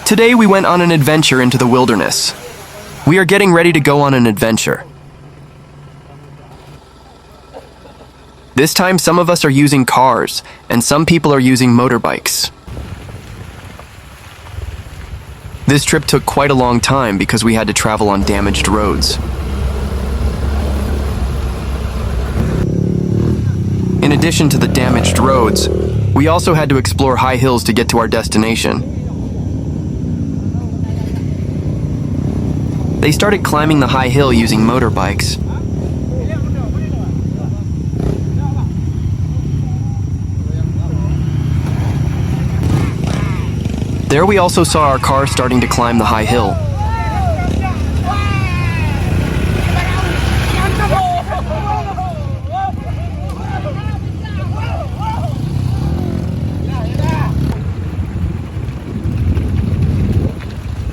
Today we went on an adventure into the wilderness. We are getting ready to go on an adventure. This time some of us are using cars, and some people are using motorbikes. This trip took quite a long time because we had to travel on damaged roads. In addition to the damaged roads, we also had to explore high hills to get to our destination. They started climbing the high hill using motorbikes. There we also saw our car starting to climb the high hill.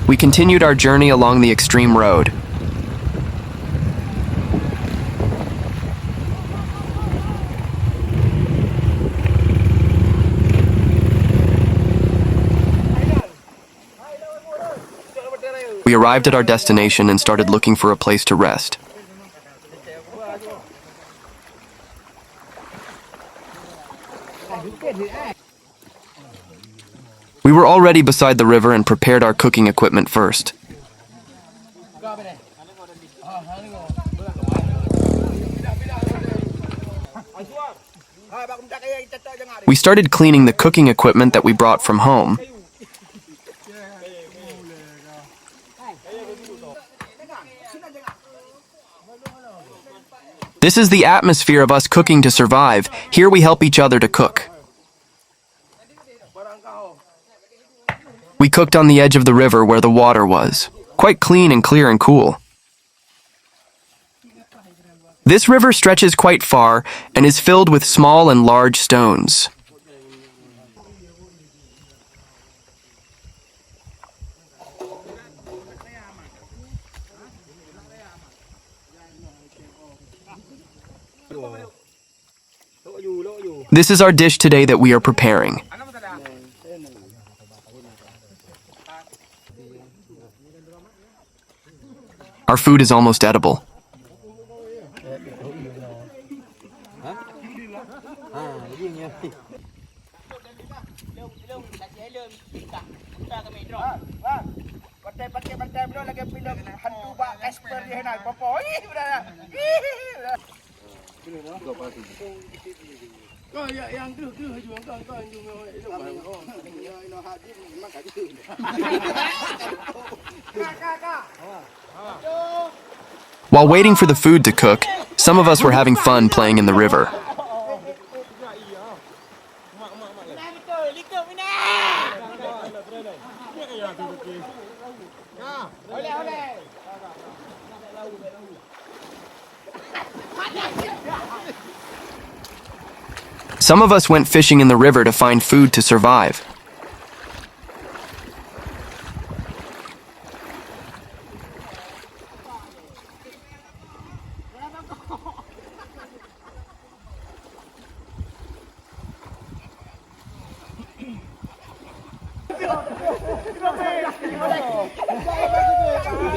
We continued our journey along the extreme road. We arrived at our destination and started looking for a place to rest. We were already beside the river and prepared our cooking equipment first. We started cleaning the cooking equipment that we brought from home. This is the atmosphere of us cooking to survive. Here we help each other to cook. We cooked on the edge of the river where the water was, quite clean and clear and cool. This river stretches quite far and is filled with small and large stones. This is our dish today that we are preparing. Our food is almost edible. While waiting for the food to cook, some of us were having fun playing in the river. Some of us went fishing in the river to find food to survive.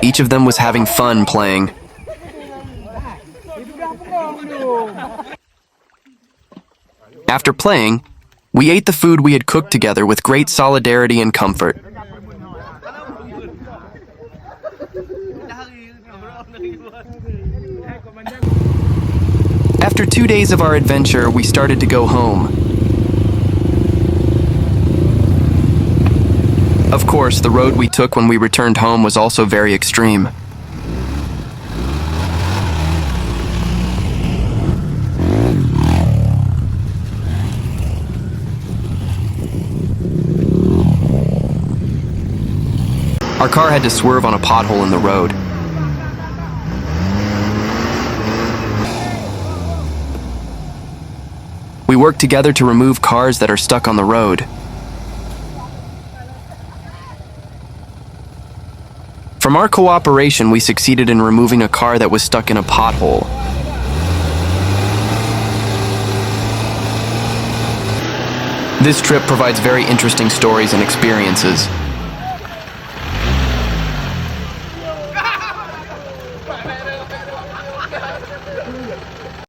Each of them was having fun playing. After playing, we ate the food we had cooked together with great solidarity and comfort. After 2 days of our adventure, we started to go home. Of course, the road we took when we returned home was also very extreme. Our car had to swerve on a pothole in the road. We worked together to remove cars that are stuck on the road. From our cooperation, we succeeded in removing a car that was stuck in a pothole. This trip provides very interesting stories and experiences.